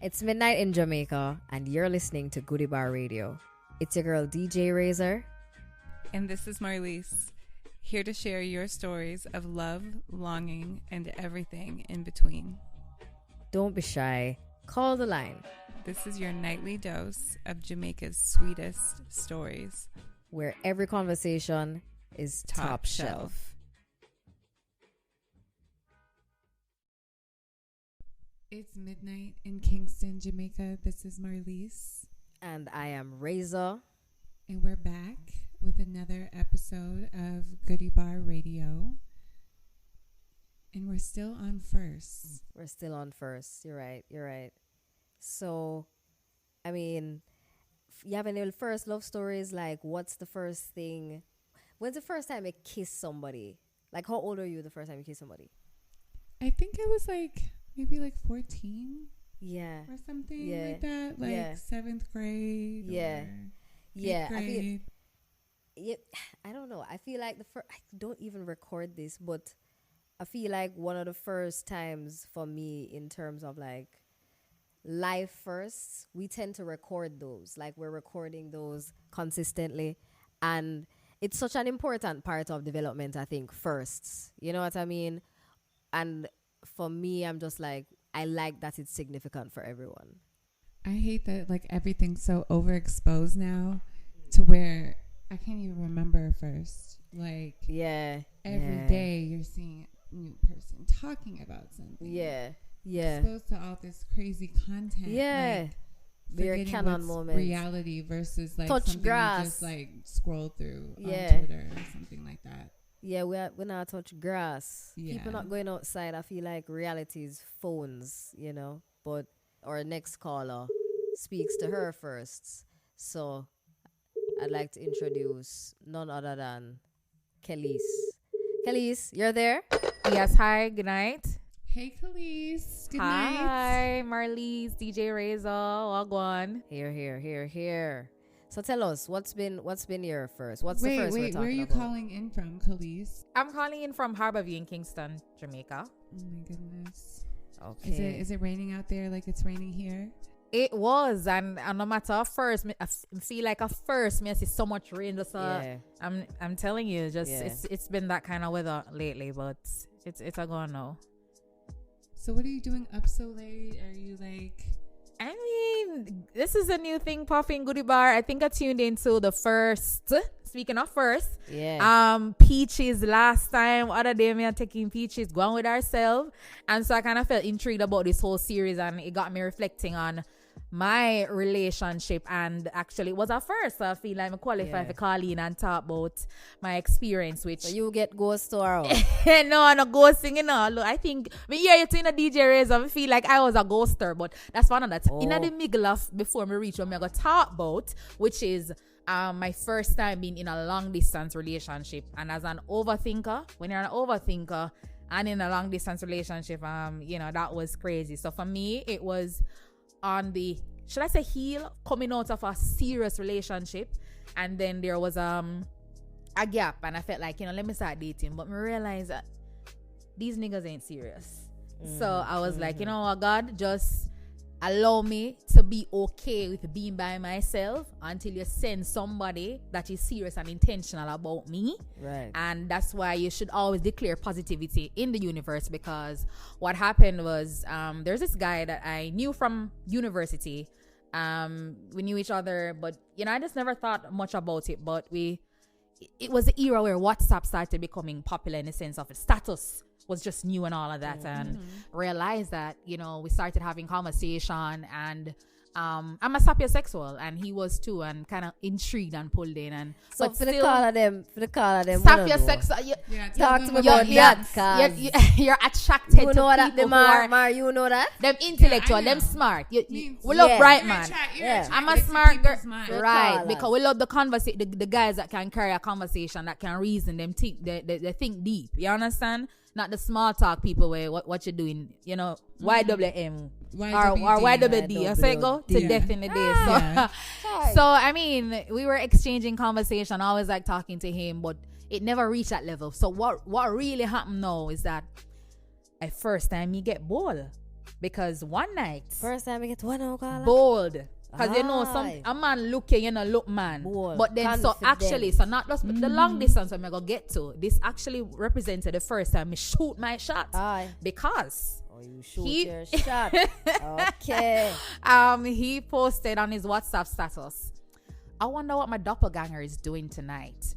It's midnight in Jamaica, and you're listening to Goodie Bar Radio. It's your girl DJ Razor. And this is Marlise, here to share your stories of love, longing, and everything in between. Don't be shy. Call the line. This is your nightly dose of Jamaica's sweetest stories, where every conversation is top shelf. It's midnight in Kingston, Jamaica. This is Marlise. And I am Razor. And we're back with another episode of Goodie Bar Radio. And we're still on first. We're still on first. You're right. So, I mean, you have any first love stories? Like, what's the first thing? When's the first time you kissed somebody? Like, how old are you the first time you kissed somebody? I think it was maybe 14. Yeah. Or something like that. 7th grade. Yeah. Yeah. Grade. I don't know. I feel like I don't even record this, but I feel like one of the first times for me in terms of live firsts, we tend to record those. Like, we're recording those consistently. And it's such an important part of development, I think, firsts. You know what I mean? And for me, I'm just I like that it's significant for everyone. I hate that everything's so overexposed now to where I can't even remember first. Every day you're seeing a new person talking about something. Yeah. Exposed to all this crazy content. Yeah. Very canon moments. Reality versus touch something grass. you just scroll through on Twitter or something like that. Yeah, we're not touch grass. Yeah. People not going outside. I feel like reality is phones, but our next caller speaks to her first. So I'd like to introduce none other than Kelis. Kelis, you're there? Yes, hi, good night. Hey, Kelis. Good night. Hi, Marlise, DJ Razor, Wagwan. Here. So tell us, what's been your first? What's the first we're talking where are you about? calling in from, Kelis? I'm calling in from Harbour View in Kingston, Jamaica. Oh my goodness. Okay. Is it raining out there like it's raining here? It was, and no matter at first, I feel like at first, I see so much rain. I'm telling you, it's been that kind of weather lately, but it's a gone now. So what are you doing up so late? Are you I mean, this is a new thing popping Goodie Bar. I think I tuned into the first. Speaking of first, Peaches last time. Other day, me and taking Peaches, going with ourselves, and so I kind of felt intrigued about this whole series, and it got me reflecting on my relationship. And actually, it was a first. So I feel like I'm qualified for call in and talk about my experience. Which so you get ghost story? No, no ghosting. Look, I think me hear you in a DJ Razor. I feel like I was a ghoster, but that's one of that. In the middle of before me reach what me I got talk about, which is my first time being in a long distance relationship. And as an overthinker, when you're an overthinker and in a long distance relationship, that was crazy. So for me, it was on the, should I say, heel coming out of a serious relationship, and then there was a gap, and I felt like, let me start dating, but I realized that these niggas ain't serious. So I was like, you know what, God, just allow me to be okay with being by myself until you send somebody that is serious and intentional about me. Right. And that's why you should always declare positivity in the universe, because what happened was there's this guy that I knew from university. We knew each other, but I just never thought much about it. But it was the era where WhatsApp started becoming popular in the sense of status was just new and all of that, and realized that we started having conversation, and I'm a sapiosexual and he was too, and kind of intrigued and pulled in. And so for the call of them sapiosexual, talk to me about that, you're attracted you know to that people you know that them intellectual, them smart. We love bright man. I'm a smart girl, right? Because we love the conversation, the guys that can carry a conversation, that can reason, them think they think deep. You understand? Not the small talk people where what you're doing, YWM or YWD. I say go to death in the day. So I mean, we were exchanging conversation. I always like talking to him, but it never reached that level. So what really happened now is that at first time me get bold. because one night, first time I get one alcohol. bold. Because you know, a man looking, look man. Bold. But then, Confident. so actually, so not just the long distance I'm going to get to. This actually represented the first time I shoot my shot. Aye. Because you shoot your shot. Okay. He posted on his WhatsApp status, I wonder what my doppelganger is doing tonight.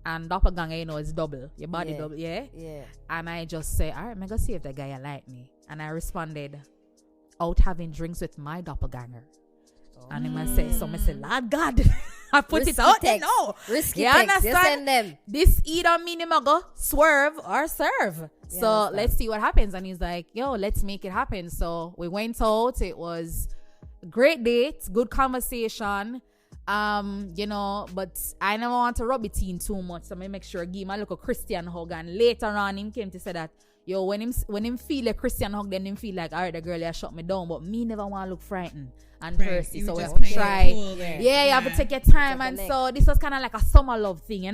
And doppelganger, is double. Your body double, yeah? Yeah. And I just say, all right, I'm going to see if the guy like me. And I responded, out having drinks with my doppelganger. And he might say, I say, Lord God, I put Risky it out text. there now. Risky You text. understand? You send them. This either mean him go swerve or serve. So understand. let's see what happens. And he's like, yo, let's make it happen. So we went out. It was a great date, good conversation. But I never want to rub it in too much. So I make sure I give him a little Christian hug. And later on, him came to say that, yo, when him feel a Christian hug, then him feel like, all right, the girl, shut me down. But me never want to look frightened and thirsty. So we have to try. Cool, yeah, you have to take your time. And so this was kind of like a summer love thing,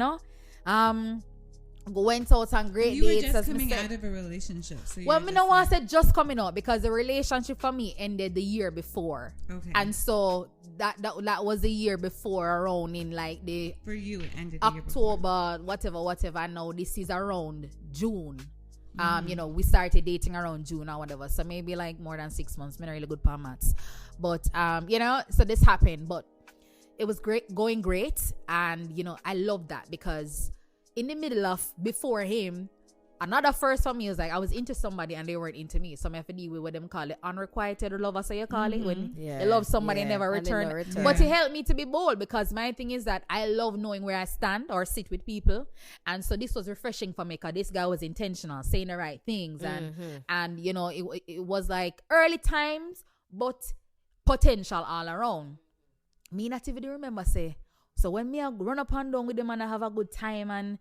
Went out on great dates. You were just coming out of a relationship. So well, me no want to say just coming out because the relationship for me ended the year before. Okay. And so that was the year before, around in like the for you it ended October, whatever. I know this is around June. We started dating around June or whatever. So maybe like more than 6 months. I'm not really good per maths. But so this happened. But it was going great. And I love that because in the middle of before him, another first for me was like I was into somebody and they weren't into me. So I have to deal with what them call it unrequited love, so you call it when you love somebody and never return. But it helped me to be bold because my thing is that I love knowing where I stand or sit with people. And so this was refreshing for me because this guy was intentional, saying the right things. And it was like early times, but potential all around. Me not even remember say, so when me run up and down with them and I have a good time and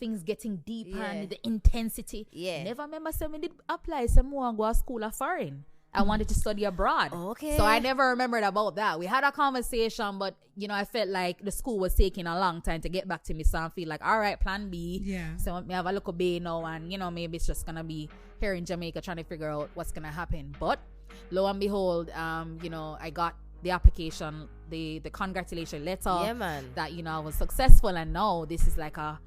things getting deeper and the intensity. Yeah. Never remember saying we did apply some more and go to school or foreign. I wanted to study abroad. Okay. So I never remembered about that. We had a conversation, but I felt like the school was taking a long time to get back to me. So I feel like, all right, plan B. Yeah. So we have a little bay now and maybe it's just gonna be here in Jamaica trying to figure out what's gonna happen. But lo and behold, I got the application, the congratulation letter that I was successful, and now this is like a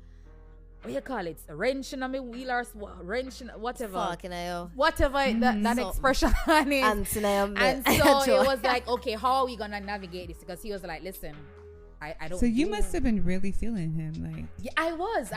what you call it, a wrenching on my wheel or wrenching whatever. Whatever that expression is. And so it was like, okay, how are we gonna navigate this? Because he was like, listen, I don't. So you must have been really feeling him, like. Yeah, I was.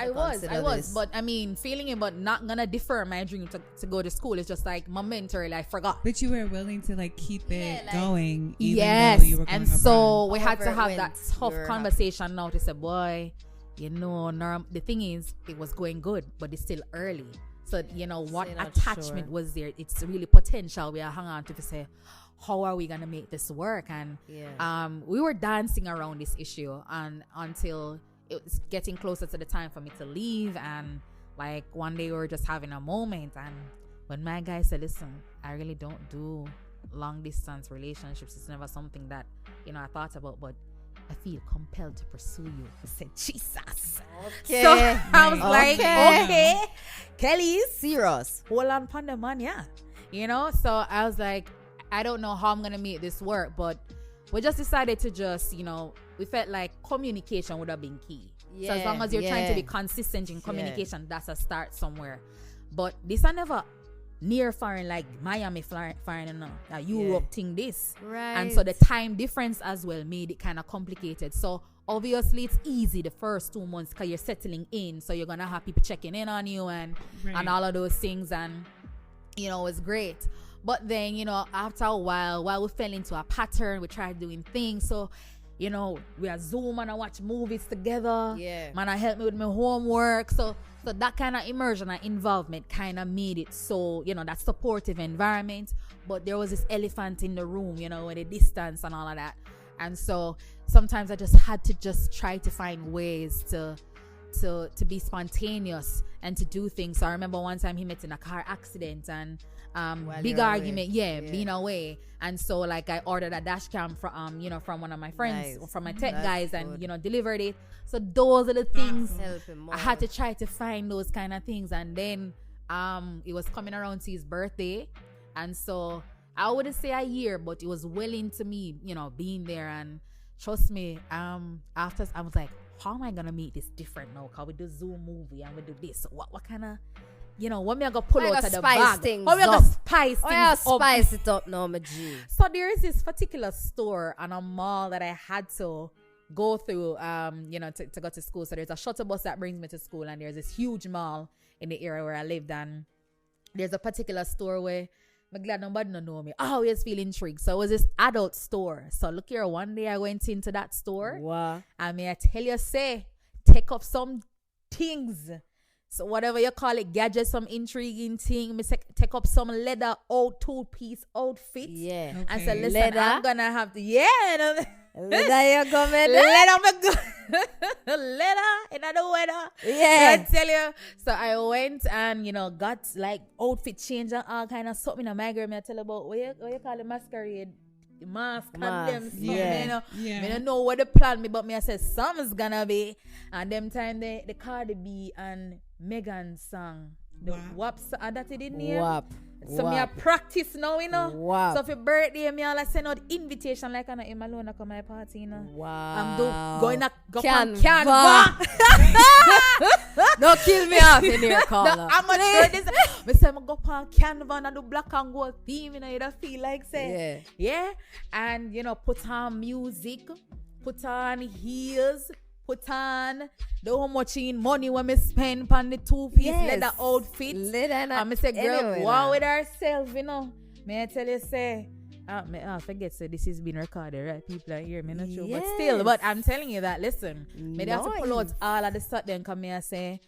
But I mean, feeling him, but not gonna defer my dream to go to school. It's just like momentarily, I forgot. But you were willing to like keep it going, even though you were going and so we had to have that tough conversation now to say, boy, the thing is, it was going good, but it's still early. So what attachment was there? It's really potential. We are hanging on to say, how are we gonna make this work? And we were dancing around this issue and until it was getting closer to the time for me to leave. And like one day we were just having a moment, and when my guy said, listen, I really don't do long distance relationships. It's never something that I thought about, but I feel compelled to pursue you. I said, Jesus. Okay. So I was like, okay, Kelis, serious. Hold on, panda man, yeah. So I was like, I don't know how I'm gonna make this work, but we just decided to just, we felt like communication would have been key. Yeah, so as long as you're trying to be consistent in communication, that's a start somewhere. But this I never near foreign like Miami foreign Europe thing this. Right. And so the time difference as well made it kind of complicated. So obviously it's easy the first 2 months because you're settling in. So you're gonna have people checking in on you and all of those things, and it's great. But then, after a while we fell into a pattern, we tried doing things. So, we are Zoom and I watch movies together. Yeah. Man, I help me with my homework. So that kind of immersion and involvement kind of made it so, that supportive environment. But there was this elephant in the room, with the distance and all of that. And so sometimes I just had to just try to find ways to be spontaneous and to do things. So I remember one time he met in a car accident and big argument, being away. And so like I ordered a dash cam from from one of my friends, from my tech guys, and delivered it. So those are the things I had to try to find, those kind of things. And then it was coming around to his birthday, and so I wouldn't say a year, but it was well into me, being there. And trust me, after I was like, how am I gonna make this different now? Cause we do Zoom movie and we do this. So what kind of, what me I gonna pull out of the bag? How we gonna spice things up? Spice it up now, my G. So there is this particular store and a mall that I had to go through, to go to school. So there's a shuttle bus that brings me to school, and there's this huge mall in the area where I lived. And there's a particular store where I'm glad nobody don't know me. I always feel intrigued. So it was this adult store. So look here, one day I went into that store. Wow. And may I tell you, take up some things. So whatever you call it, gadget, some intriguing thing. Me take up some leather old two-piece outfit. Yeah. Okay. And say, listen, Leather. I'm gonna have to, Leather you go, man. Leather me go. Leather in the weather. Yeah. I tell you. So I went and got like outfit change and all kind of something. In my girl, me I tell you about what you call it, masquerade. The mask and them stuff. Yeah. Me don't know what the plan me, but me I said something's gonna be. And them time the Cardi B and Megan song. The WAP that it in name. WAP. So me I practice now, Wow. So for birthday, me all I send out invitation like I know him alone come my party, Wow. I'm going to go on Canva. Don't kill me off in here, caller. No, I'm gonna this. Me say I'm go on Canva and do black and gold theme, you don't feel like say. Yeah. And put on music, put on heels, put on the how much in money when me spend on the two-piece leather outfit. And me say, girl, anyway, wow with herself, May I tell you, say, I forget, so this is being recorded, right? People are here, me not sure. But still, I'm telling you that, listen, me have to pull out all of the stuff then come here say,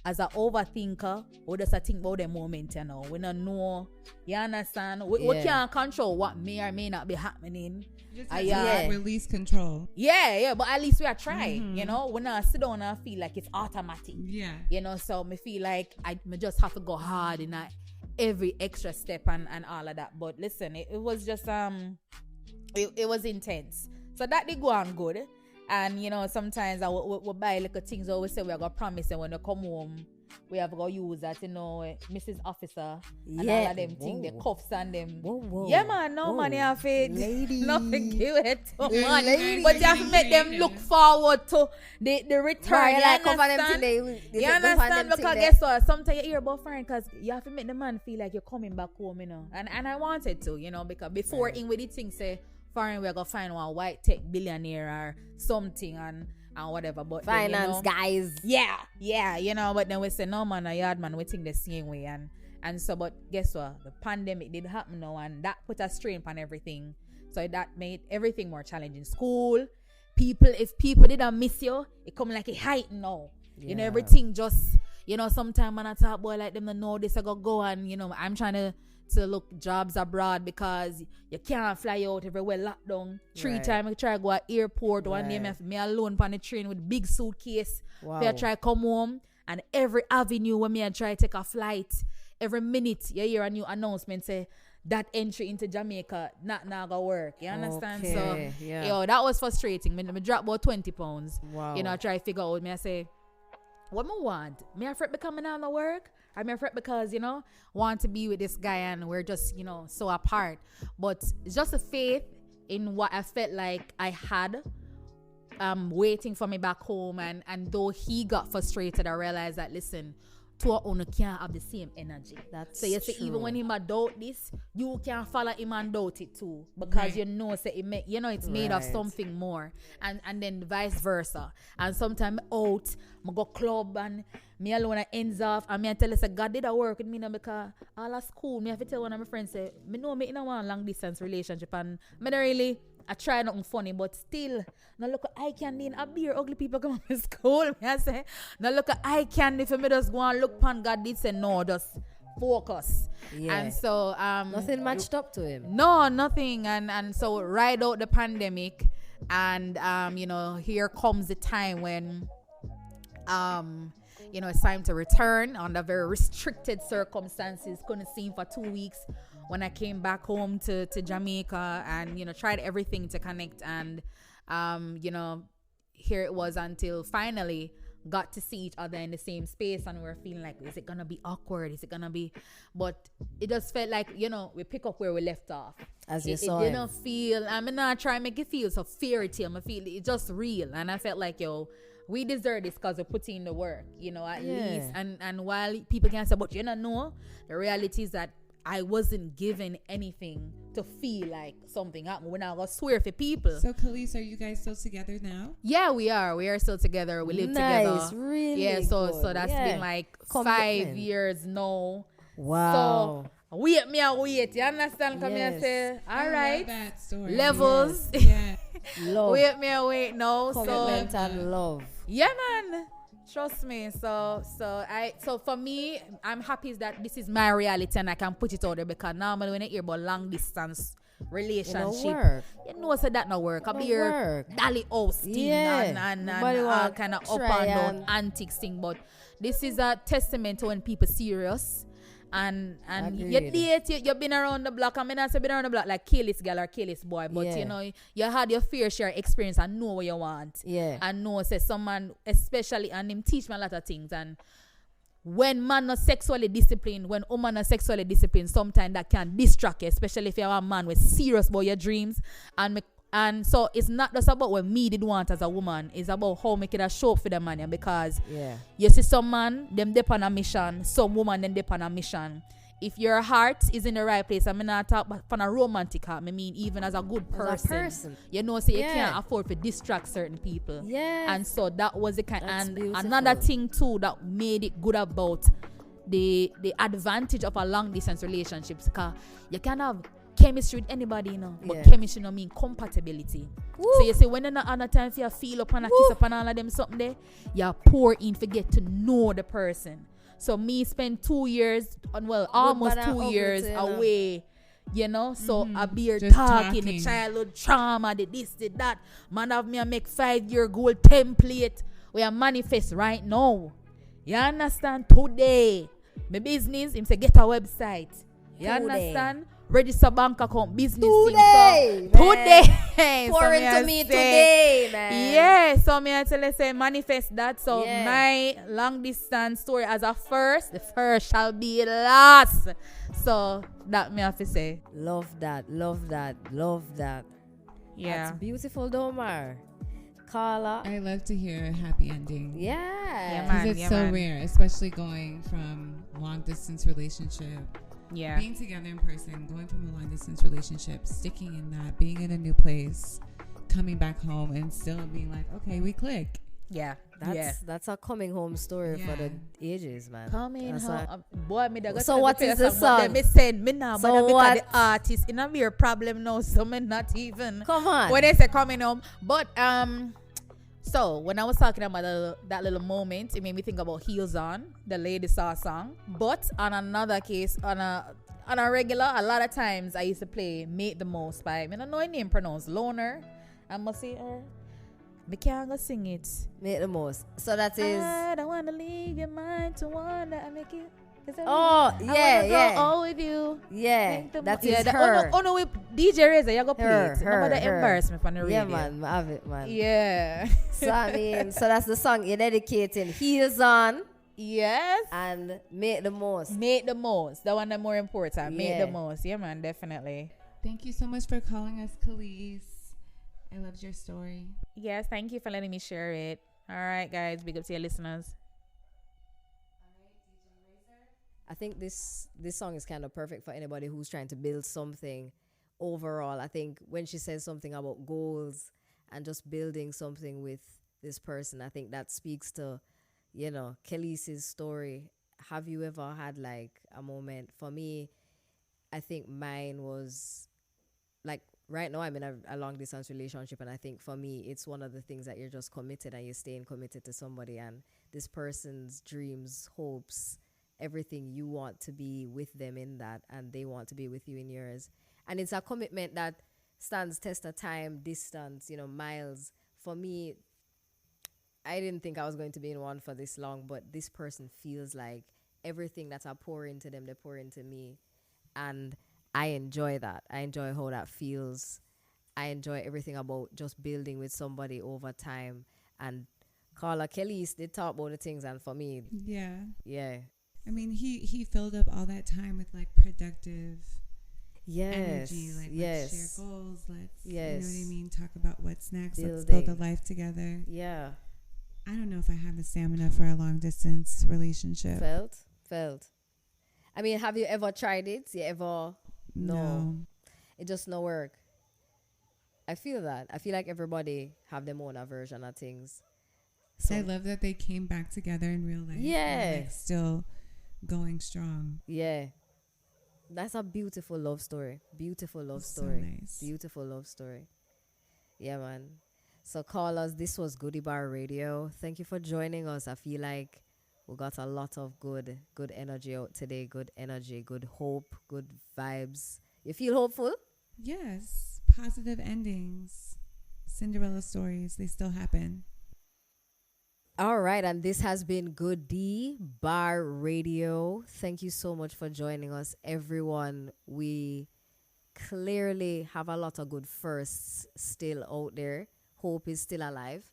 as an overthinker, or just a think about the moment, we don't know, you understand? We can't control what may or may not be happening. Just release control. Yeah, but at least we are trying, when I sit down and I feel like it's automatic. Yeah. So me feel like I just have to go hard in every extra step and all of that. But listen, it was just it was intense. So that did go on good. And sometimes I will buy little things. I always say we're gonna promise, and when they come home, we have to use that, Mrs. Officer and all of them things, the cuffs and them. Whoa. Yeah, man, no money have it. Lady. Nothing give it to money. Lady. But you have to make them look forward to the return. Right, You like understand? You understand? Because guess what? Sometimes you hear about foreign because you have to make the man feel like you're coming back home, And I wanted to, because before in with the thing say, foreign we're gonna find one white tech billionaire or something and whatever, but finance then, guys. Yeah, but then we say no man, a yard man, we think the same way and so, but guess what? The pandemic did happen now, and that put a strain on everything. So that made everything more challenging. School, if people didn't miss you, it come like a height now. Yeah. Everything just sometimes when I talk boy like them to know this I go and I'm trying to look jobs abroad because you can't fly out everywhere locked down. 3 times I try to go to airport. One day me alone on the train with big suitcase. Wow. I try to come home, and every avenue when I try to take a flight, every minute you hear a new announcement say that entry into Jamaica not gonna work. You understand? Okay. So that was frustrating. Me drop about 20 pounds. Wow. I try to figure out. Me I say, what me want? Me afraid becoming out of work? I'm afraid because, want to be with this guy and we're just, so apart. But it's just a faith in what I felt like I had waiting for me back home. And though he got frustrated, I realized that, listen, two our own can't have the same energy. That's so you say true. even when him doubt this, you can follow him and doubt it too, because say it's made of something more, and then vice versa. And sometimes out, I go club and me alone ends off, and me I tell us God did a work with me now because all at school me have to tell one of my friends say me know me in a one long distance relationship and me don't really. I try nothing funny, but still, now look at eye candy and a beer ugly people come to school. Me I say, now look at eye candy for me just go and look pan God did say no, just focus. Yeah. And so nothing matched up to him. No, nothing. And so ride out the pandemic, and here comes the time when it's time to return under very restricted circumstances. Couldn't see him for 2 weeks. When I came back home to Jamaica and, tried everything to connect, and, here it was until finally got to see each other in the same space, and we were feeling like, is it gonna be awkward? Is it gonna be? But it just felt like, we pick up where we left off. As you saw it didn't feel. I'm not trying to make it feel so fairy tale. I feel it's just real, and I felt like, we deserve this because we put in the work, at least. And while people can say, but know, the reality is that I wasn't given anything to feel like something happened when I was swear for people. So, Kelis, are you guys still together now? Yeah, we are. We are still together. We live together. Really yeah, so good. That's been like Commitment. 5 years now. Wow. So wait. You understand? Come here, say, all right. That story. Levels. Yes. Yeah. Love. Wait. No. Commitment and love. Yeah, man. Trust me. So for me, I'm happy that this is my reality and I can put it out there, because normally when I hear about long distance relationship, so that no work. I'll be here dally hosting and all kind of up and down antics thing. But this is a testament to when people serious. And you date, you've been around the block. I mean, I say been around the block like Kelis girl or Kelis boy, but you had your fair share experience and know what you want. Yeah. And know, say someone especially, and him teach me a lot of things. And when man not sexually disciplined, when woman not sexually disciplined, sometimes that can distract you, especially if you have a man with serious about your dreams. And so it's not just about what me did want as a woman. It's about how make it a show up for the man. Because you see some man, them dip on a mission. Some woman, them dip on a mission. If your heart is in the right place, I mean, not talk from a romantic heart. I mean, even as a good person. You can't afford to distract certain people. Yeah. And so that was the kind. That's and beautiful. Another thing too that made it good about the advantage of a long distance relationships, because you can have chemistry with anybody, but chemistry no mean compatibility. Woo. So you say when you're not on a time for you feel up and a kiss up and all of them something there, you pour in for get to know the person. So me spend 2 years, almost 2 years away, so I be here talking the childhood trauma, the this, the that. Man have me a make 5-year goal template where I manifest right now. You understand? Today, my business, him say get a website. You understand? Register bank account, business today. Pour into me today, man. Yeah, so me I tell you, say manifest that. So my long distance story as the first shall be last. So that me have to say. Love that. Yeah. That's beautiful, Domar. Carla. I love to hear a happy ending. Yeah. Because it's so rare, especially going from long distance relationship. Yeah. Being together in person, going from a long distance relationship, sticking in that, being in a new place, coming back home and still being like, okay, we click. Yeah. That's a coming home story for the ages, man. Coming home. Boy, me da so what is the song? Me said me now, but what? The artist in a mere problem now, so me not even. Come on. When they say coming home. But so when I was talking about that little moment, it made me think about Heels On, the Lady Saw song. But on another case, on a regular, a lot of times I used to play Make the Most by, I don't know her name pronounced, Loner. I must say her. Me can't go sing it. Make the Most. So that is. I don't want to leave your mind to wonder I make it. Oh, yeah. All with you. Yeah, that is her. Oh no, with DJ Reza, you go play it. Nobody embarrass me from the radio. Yeah, man, I have it, man. Yeah. So I mean, so that's the song you're dedicating. Heels On. Yes. And Make the Most. Make the most. The one that's more important. Make the most. Yeah, man, definitely. Thank you so much for calling us, Kelis. I loved your story. Yes, thank you for letting me share it. All right, guys, big up to your listeners. I think this song is kind of perfect for anybody who's trying to build something overall. I think when she says something about goals and just building something with this person, I think that speaks to, Kelis's story. Have you ever had like a moment? For me, I think mine was like right now I'm in a long distance relationship, and I think for me it's one of the things that you're just committed and you're staying committed to somebody, and this person's dreams, hopes, everything, you want to be with them in that, and they want to be with you in yours. And it's a commitment that stands test of time, distance, miles. For me, I didn't think I was going to be in one for this long, but this person feels like everything that I pour into them, they pour into me. And I enjoy that. I enjoy how that feels. I enjoy everything about just building with somebody over time and Carla Kelis did talk about the things, and for me, yeah. I mean, he filled up all that time with like productive energy, like let's share goals, let's you know what I mean, talk about what's next, let's build a life together. Yeah. I don't know if I have the stamina for a long distance relationship. Felt. I mean, have you ever tried it? You ever? No. It just no work. I feel that. I feel like everybody have their own version of things. So I love that they came back together in real life. Yeah. Like still going strong. Yeah. That's a beautiful love story. Beautiful love story. So nice. Beautiful love story. Yeah, man. So call us. This was Goodie Bar Radio. Thank you for joining us. I feel like we got a lot of good energy out today. Good energy, good hope, good vibes. You feel hopeful? Yes. Positive endings. Cinderella stories. They still happen. All right, and this has been Goodie Bar Radio. Thank you so much for joining us, everyone. We clearly have a lot of good firsts still out there. Hope is still alive,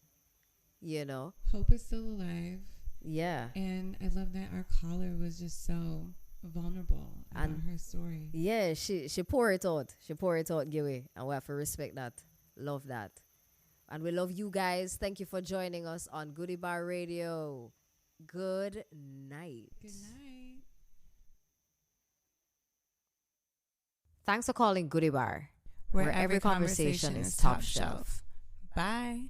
you know. Hope is still alive. Yeah. And I love that our caller was just so vulnerable about her story. Yeah, she poured it out. She poured it out, Giwi. And we have to respect that. Love that. And we love you guys. Thank you for joining us on Goodie Bar Radio. Good night. Good night. Thanks for calling Goodie Bar, where every conversation is top shelf. Bye.